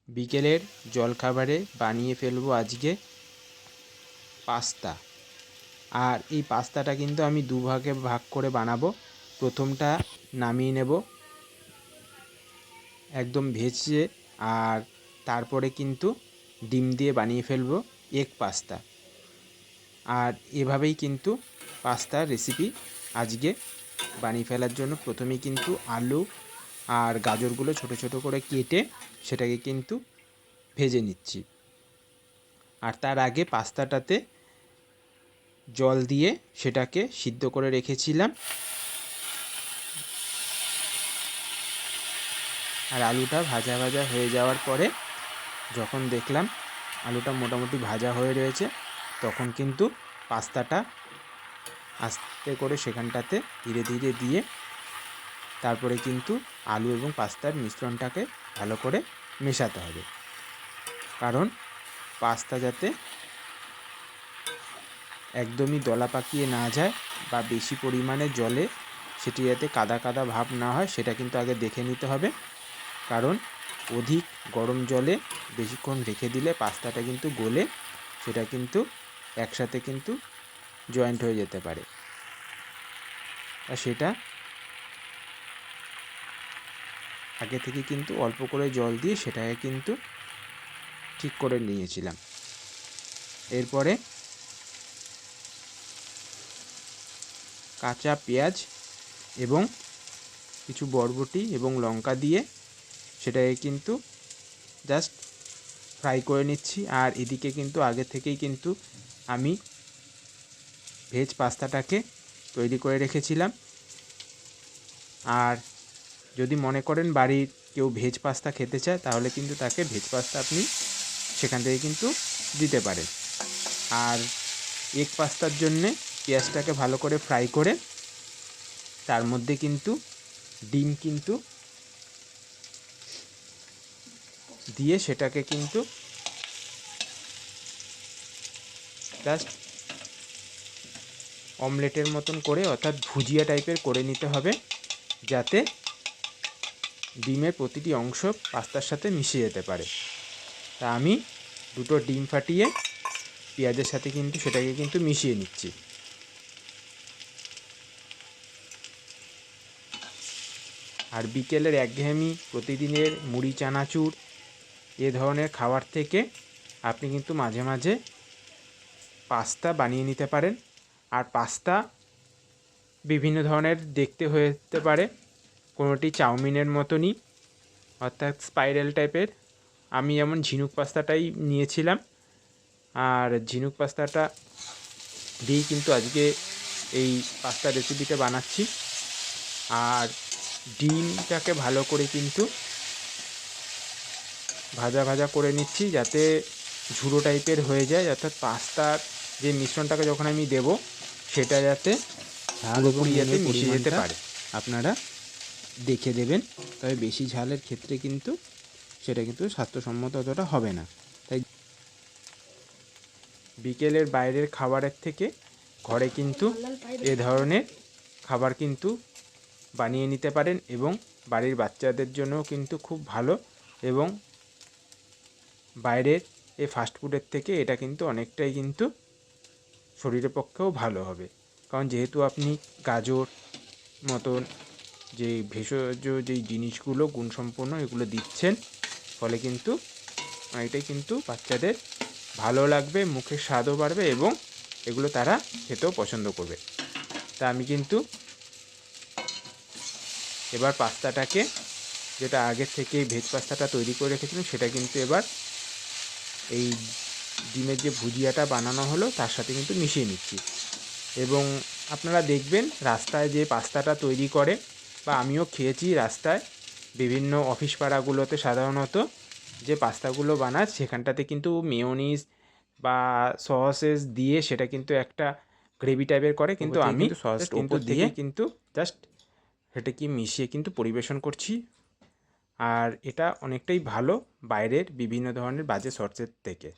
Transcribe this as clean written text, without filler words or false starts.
বিকেলের জলখাবারে বানিয়ে ফেলবো আজকে পাস্তা। আর এই পাস্তাটা কিন্তু আমি দুভাগে ভাগ করে বানাবো। প্রথমটা নামিয়ে নেব একদম ভেজে, আর তারপরে কিন্তু ডিম দিয়ে বানিয়ে ফেলবো এগ পাস্তা। আর এভাবেই কিন্তু পাস্তার রেসিপি আজকে বানিয়ে ফেলার জন্য প্রথমেই কিন্তু আলু আর গাজরগুলো ছোটো ছোটো করে কেটে সেটাকে কিন্তু ভেজে নিচ্ছি। আর তার আগে পাস্তাটাতে জল দিয়ে সেটাকে সিদ্ধ করে রেখেছিলাম। আর আলুটা ভাজা ভাজা হয়ে যাওয়ার পরে যখন দেখলাম আলুটা মোটামুটি ভাজা হয়ে রয়েছে, তখন কিন্তু পাস্তাটা আস্তে করে সেখানটাতে ধীরে ধীরে দিয়ে তারপরে কিন্তু আলু এবং পাস্তার মিশ্রণটাকে ভালো করে মেশাতে হবে। কারণ পাস্তা যাতে একদমই দলা পাকিয়ে না যায় বা বেশি পরিমাণে জলে সেটি যাতে কাদা কাদা ভাব না হয়, সেটা কিন্তু আগে দেখে নিতে হবে। কারণ অধিক গরম জলে বেশিক্ষণ রেখে দিলে পাস্তাটা কিন্তু গলে সেটা কিন্তু একসাথে কিন্তু জয়েন্ট হয়ে যেতে পারে। আর সেটা আগে থেকে কিন্তু অল্প করে জল দিয়ে সেটাকে কিন্তু ঠিক করে নিয়েছিলাম। এরপরে কাঁচা পেঁয়াজ এবং কিছু বরবটি এবং লঙ্কা দিয়ে সেটাকে কিন্তু জাস্ট ফ্রাই করে নিচ্ছি। আর এদিকে কিন্তু আগে থেকেই কিন্তু আমি ভেজ পাস্তাটাকে তৈরি করে রেখেছিলাম। আর যদি মনে করেন বাড়ির কেউ ভেজ পাস্তা খেতে চায়, তাহলে কিন্তু তাকে ভেজ পাস্তা আপনি সেখান থেকে কিন্তু দিতে পারেন। আর এগ পাস্তার জন্যে পেঁয়াজটাকে ভালো করে ফ্রাই করে তার মধ্যে কিন্তু ডিম কিন্তু দিয়ে সেটাকে কিন্তু জাস্ট অমলেটের মতন করে, অর্থাৎ ভুজিয়া টাইপের করে নিতে হবে, যাতে ডিমের প্রতিটি অংশ পাস্তার সাথে মিশে যেতে পারে। তা আমি দুটো ডিম ফাটিয়ে পেঁয়াজের সাথে কিন্তু সেটাকে কিন্তু মিশিয়ে নিচ্ছি। আর বিকেলের একঘেয়েমি প্রতিদিনের মুড়ি চানাচুর এ ধরনের খাবার থেকে আপনি কিন্তু মাঝে মাঝে পাস্তা বানিয়ে নিতে পারেন। আর পাস্তা বিভিন্ন ধরনের দেখতে হতে পারে, কোনোটি চাউমিনের মতনই অর্থাৎ স্পাইরাল টাইপের। আমি যেমন ঝিনুক পাস্তাটাই নিয়েছিলাম, আর ঝিনুক পাস্তাটা দিয়েই কিন্তু আজকে এই পাস্তা রেসিপিটা বানাচ্ছি। আর ডিমটাকে ভালো করে কিন্তু ভাজা ভাজা করে নিচ্ছি, যাতে ঝুড়ো টাইপের হয়ে যায়, অর্থাৎ পাস্তার যে মিশ্রণটাকে যখন আমি দেব সেটা যাতে পুরোপুরি যাতে মিশে যেতে পারে। আপনারা দেখে দেবেন, তবে বেশি ঝালের ক্ষেত্রে কিন্তু সেটা কিন্তু স্বাস্থ্যসম্মত অতটা হবে না। তাই বিকেলের বাইরের খাবারের থেকে ঘরে কিন্তু এ ধরনের খাবার কিন্তু বানিয়ে নিতে পারেন, এবং বাড়ির বাচ্চাদের জন্যও কিন্তু খুব ভালো। এবং বাইরের এই ফাস্টফুডের থেকে এটা কিন্তু অনেকটাই কিন্তু শরীরের পক্ষেও ভালো হবে। কারণ যেহেতু আপনি গাজর মতন যে ভেষজ যেই জিনিসগুলো গুণসম্পন্ন এগুলো দিচ্ছেন, ফলে কিন্তু অনেকটাই কিন্তু বাচ্চাদের ভালো লাগবে, মুখের স্বাদও বাড়বে এবং এগুলো তারা খেতেও পছন্দ করবে। তা আমি কিন্তু এবার পাস্তাটাকে, যেটা আগের থেকে ভেজ পাস্তাটা তৈরি করে রেখেছিলাম, সেটা কিন্তু এবার এই ডিমের যে ভুজিয়াটা বানানো হলো তার সাথে কিন্তু মিশিয়ে নিচ্ছি। এবং আপনারা দেখবেন রাস্তায় যে পাস্তাটা তৈরি করে, বা আমিও খেয়েছি রাস্তায় বিভিন্ন অফিস পাড়াগুলোতে সাধারণত যে পাস্তাগুলো বানায়, সেখানটাতে কিন্তু মেয়োনিজ বা সসেস দিয়ে সেটা কিন্তু একটা গ্রেভি টাইপের করে, কিন্তু আমি সস কিন্তু দিয়ে কিন্তু জাস্ট সেটাকে মিশিয়ে কিন্তু পরিবেশন করছি। আর এটা অনেকটাই ভালো বাইরের বিভিন্ন ধরনের বাজে সসের থেকে।